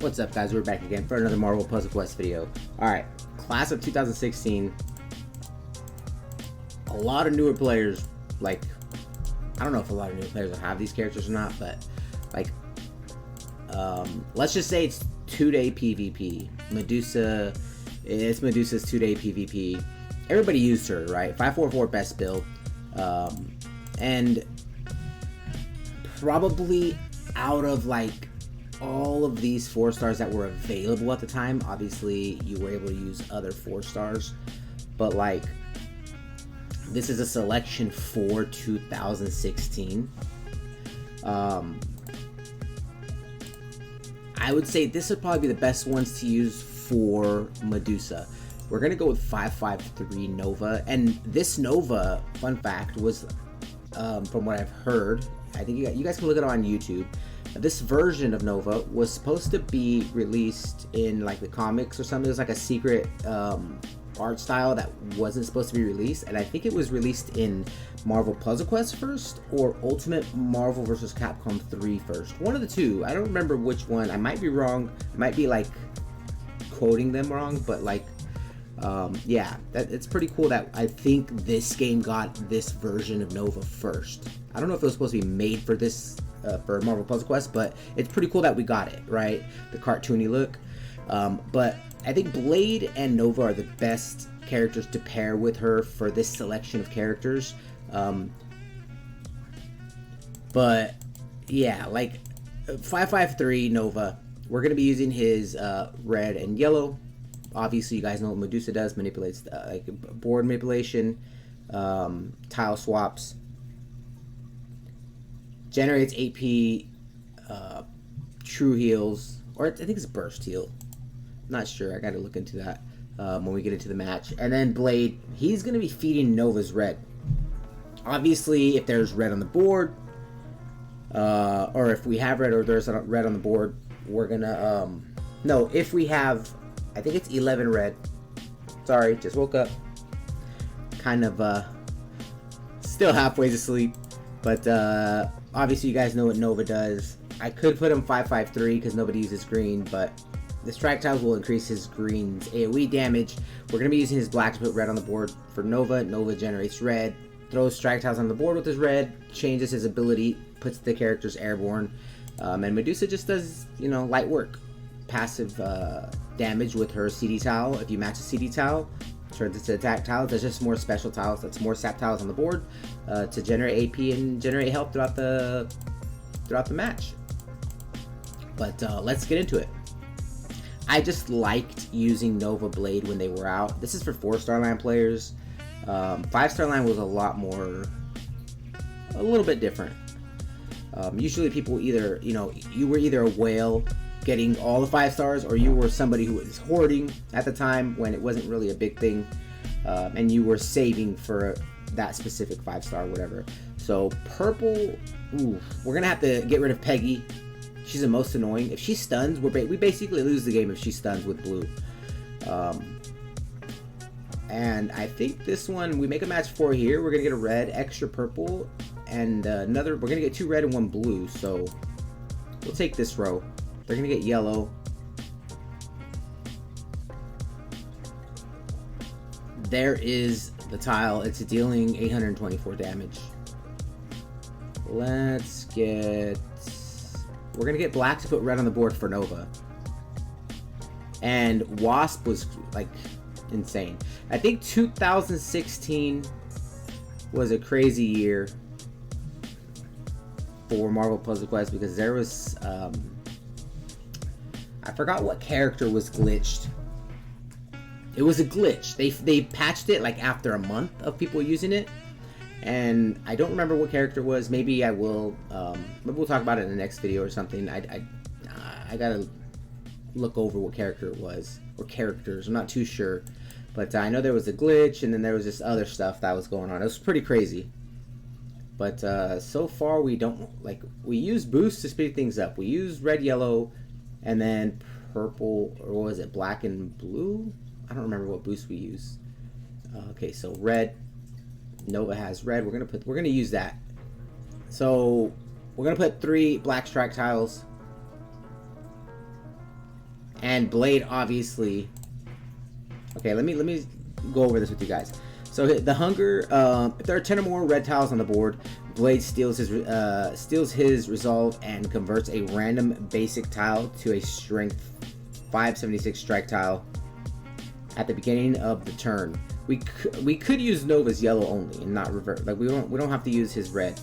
What's up, guys? We're back again for another Marvel Puzzle Quest video. Alright, class of 2016. A lot of newer players, like, I don't know if a lot of newer players will have these characters or not, but, like, let's just say it's 2-day PvP. Medusa, it's Medusa's 2-day PvP. Everybody used her, right? 544 best build. And probably out of, like, all of these 4-stars that were available at the time, obviously you were able to use other 4-stars, but like this is a selection for 2016. I would say this would probably be the best ones to use for Medusa. We're gonna go with 553 Nova, and this Nova, fun fact, was from what I've heard, I think you guys can look it up on YouTube. This version of Nova was supposed to be released in like the comics or something. It was like a secret art style that wasn't supposed to be released, and I think it was released in Marvel Puzzle Quest first or Ultimate Marvel vs. Capcom 3 first. One of the two. I don't remember which one. I might be wrong. I might be like quoting them wrong, but like yeah, it's pretty cool that I think this game got this version of Nova first. I don't know if it was supposed to be made for this for Marvel Puzzle Quest, but it's pretty cool that we got it, right? The cartoony look. But I think Blade and Nova are the best characters to pair with her for this selection of characters. But yeah, like 553 Nova, we're going to be using his red and yellow. Obviously, you guys know what Medusa does, manipulates like board manipulation, tile swaps, generates AP, true heals, or I think it's burst heal. Not sure. I got to look into that when we get into the match. And then Blade, he's going to be feeding Nova's red. Obviously, if there's red on the board, or if we have red or there's red on the board, we're going to, no, if we have, I think it's 11 red. Sorry, just woke up. Kind of still halfway asleep. But obviously you guys know what Nova does. I could put him 553 because nobody uses green, but the strike tiles will increase his green's AoE damage. We're going to be using his black to put red on the board for Nova. Nova generates red, throws strike tiles on the board with his red, changes his ability, puts the characters airborne. And Medusa just does, you know, light work. Passive damage with her CD tile. If you match a CD tile, turns into attack tiles. There's just more special tiles. That's more sap tiles on the board to generate AP and generate health throughout the match. But let's get into it. I just liked using Nova Blade when they were out. This is for 4-star line players. 5-star line was a little bit different. Usually people either, you know, you were either a whale getting all the 5 stars, or you were somebody who was hoarding at the time when it wasn't really a big thing, and you were saving for that specific 5-star, whatever. So purple, ooh, we're gonna have to get rid of Peggy. She's the most annoying. If she stuns, we basically lose the game if she stuns with blue. And I think this one, we make a match 4 here. We're gonna get a red, extra purple, and another. We're gonna get 2 red and 1 blue. So we'll take this row. They're gonna get yellow. There is the tile. It's dealing 824 damage. Let's get. We're gonna get black to put red on the board for Nova. And Wasp was like insane. I think 2016 was a crazy year for Marvel Puzzle Quest because there was I forgot what character was glitched. It was a glitch. They patched it like after a month of people using it, and I don't remember what character it was. Maybe I will. Maybe we'll talk about it in the next video or something. I gotta look over what character it was, or characters. I'm not too sure, but I know there was a glitch, and then there was this other stuff that was going on. It was pretty crazy. But so far we use boost to speed things up. We use red, yellow, and then purple, or was it black and blue? I don't remember what boost we use. Okay, so red. Nova has red. We're gonna use that. So we're gonna put 3 black strike tiles. And Blade, obviously. Okay, let me go over this with you guys. So the hunger, if there are 10 or more red tiles on the board, Blade steals his resolve and converts a random basic tile to a strength 576 strike tile at the beginning of the turn. We could use Nova's yellow only and not revert. Like we don't have to use his red.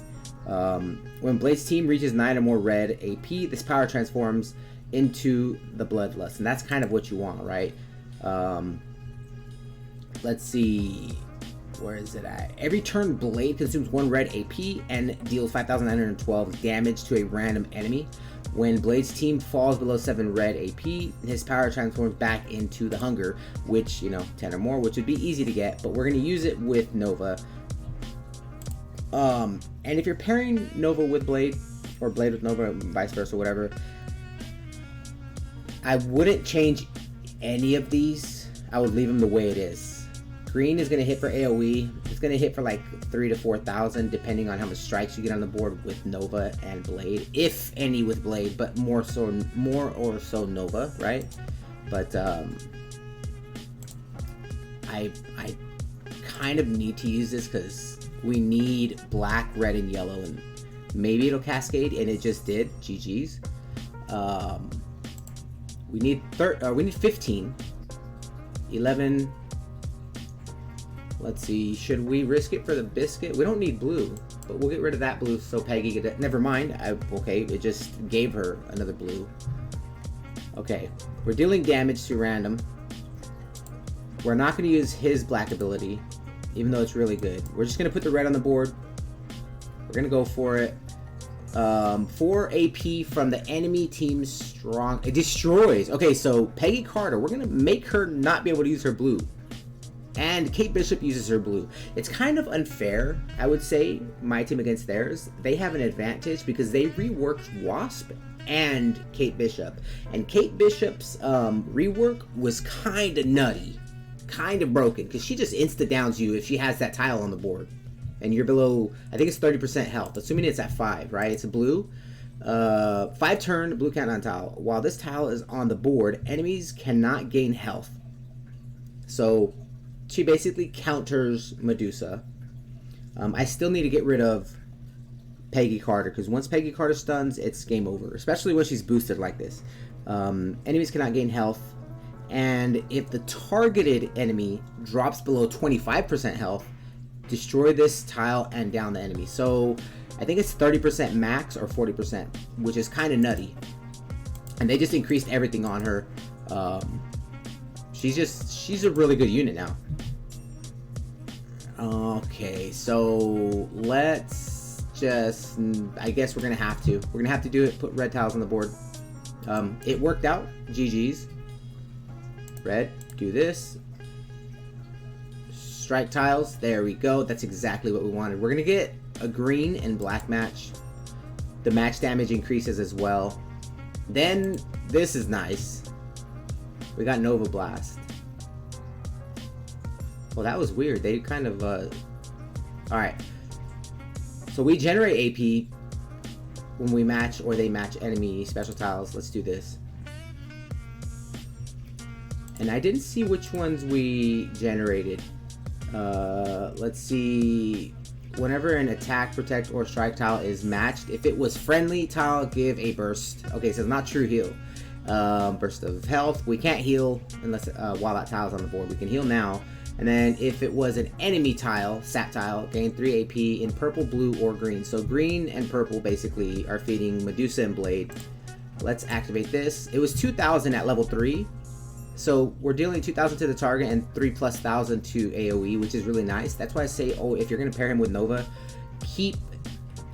When Blade's team reaches 9 or more red AP, this power transforms into the Bloodlust, and that's kind of what you want, right? Let's see. Where is it at? Every turn, Blade consumes 1 red AP and deals 5,912 damage to a random enemy. When Blade's team falls below 7 red AP, his power transforms back into the Hunger, which, 10 or more, which would be easy to get, but we're going to use it with Nova. And if you're pairing Nova with Blade, or Blade with Nova, vice versa, whatever, I wouldn't change any of these. I would leave them the way it is. Green is going to hit for AoE. It's going to hit for like 3,000 to 4,000 depending on how much strikes you get on the board with Nova and Blade, if any with Blade, but more or so Nova, right? But I kind of need to use this because we need black, red, and yellow, and maybe it'll cascade, and it just did. GG's. We need 15, 11. Let's see, should we risk it for the biscuit? We don't need blue, but we'll get rid of that blue so Peggy get it. Never mind, okay, it just gave her another blue. Okay, we're dealing damage to random. We're not going to use his black ability, even though it's really good. We're just going to put the red on the board. We're going to go for it. 4 AP from the enemy team's strong. It destroys. Okay, so Peggy Carter, we're going to make her not be able to use her blue. And Kate Bishop uses her blue. It's kind of unfair, I would say, my team against theirs. They have an advantage because they reworked Wasp and Kate Bishop. And Kate Bishop's rework was kind of nutty. Kind of broken. Because she just insta-downs you if she has that tile on the board. And you're below, I think it's 30% health. Assuming it's at 5, right? It's a blue. 5 turn blue countdown tile. While this tile is on the board, enemies cannot gain health. So she basically counters Medusa. I still need to get rid of Peggy Carter, because once Peggy Carter stuns, it's game over, especially when she's boosted like this. Enemies cannot gain health, and if the targeted enemy drops below 25% health, destroy this tile and down the enemy. So I think it's 30% max or 40%, which is kind of nutty. And they just increased everything on her. She's a really good unit now. Okay, so let's just, I guess we're gonna have to do it. Put red tiles on the board. It worked out. GG's. Red, do this. Strike tiles, there we go. That's exactly what we wanted. We're gonna get a green and black match. The match damage increases as well. Then this is nice. We got Nova Blast. Well, that was weird. They kind of alright. So we generate AP when we match or they match enemy special tiles. Let's do this. And I didn't see which ones we generated. Let's see. Whenever an attack, protect, or strike tile is matched, if it was friendly tile, give a burst. Okay, so it's not true heal. Burst of health. We can't heal unless while that tile's on the board. We can heal now. And then if it was an enemy tile, sat tile, gain 3 AP in purple, blue, or green. So green and purple basically are feeding Medusa and Blade. Let's activate this. It was 2,000 at level 3. So we're dealing 2,000 to the target and 3,000+ to AoE, which is really nice. That's why I say, if you're going to pair him with Nova, keep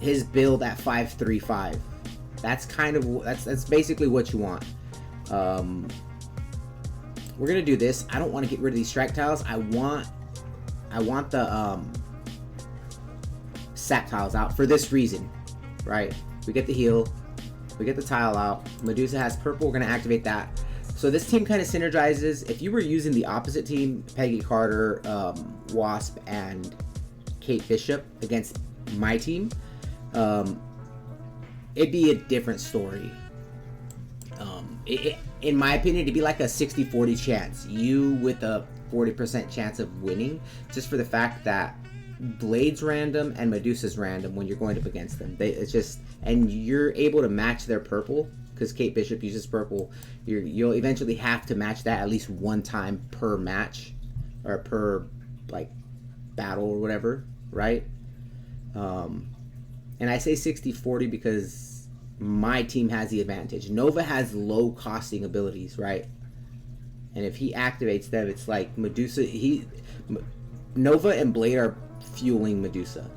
his build at 535. That's kind of, that's basically what you want. We're gonna do this. I don't want to get rid of these strike tiles. I want the sat tiles out for this reason, right? We get the heal, we get the tile out. Medusa has purple. We're gonna activate that. So this team kind of synergizes. If you were using the opposite team, Peggy Carter, Wasp, and Kate Bishop against my team, it'd be a different story. in my opinion, it'd be like a 60-40 chance. You with a 40% chance of winning, just for the fact that Blade's random and Medusa's random when you're going up against them. It's just, and you're able to match their purple because Kate Bishop uses purple. You'll eventually have to match that at least one time per match or per like battle or whatever, right? And I say 60-40 because my team has the advantage. Nova has low costing abilities, right? And if he activates them, it's like Medusa. Nova and Blade are fueling Medusa,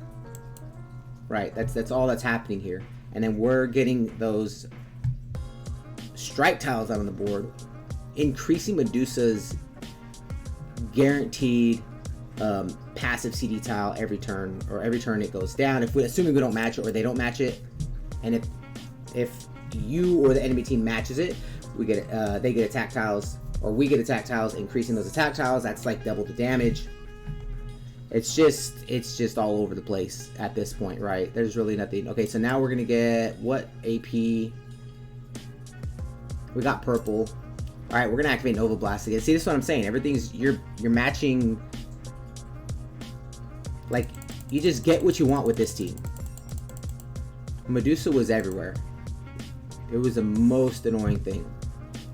right? That's all that's happening here. And then we're getting those strike tiles out on the board, increasing Medusa's guaranteed passive CD tile every turn, or every turn it goes down. If we, assuming we don't match it or they don't match it, and if you or the enemy team matches it, we get they get attack tiles, or we get attack tiles, increasing those attack tiles. That's like double the damage. It's just all over the place at this point, right? There's really nothing. Okay, so now we're gonna get what AP? We got purple. All right, we're gonna activate Nova Blast again. See, this is what I'm saying. Everything's you're matching. Like, you just get what you want with this team. Medusa was everywhere. It was the most annoying thing.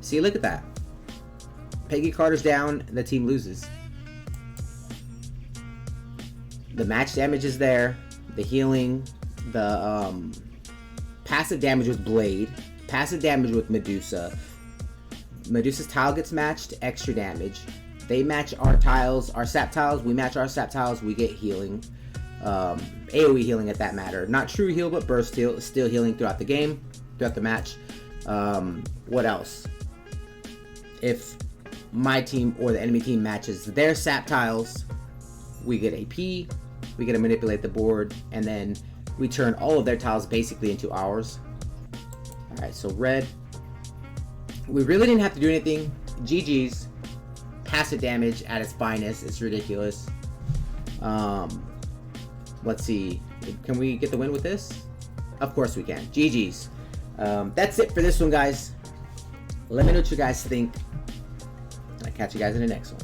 See, look at that. Peggy Carter's down, the team loses. The match damage is there. The healing, the passive damage with Blade, passive damage with Medusa. Medusa's tile gets matched, extra damage. They match our tiles, our sap tiles. We match our sap tiles. We get healing, AOE healing at that matter. Not true heal, but burst heal. Still healing throughout the game, throughout the match. What else? If my team or the enemy team matches their sap tiles, we get AP. We get to manipulate the board, and then we turn all of their tiles basically into ours. All right, so red. We really didn't have to do anything. GG's. Passive damage at its finest. It's ridiculous. Let's see. Can we get the win with this? Of course we can. GG's. That's it for this one, guys. Let me know what you guys think. I'll catch you guys in the next one.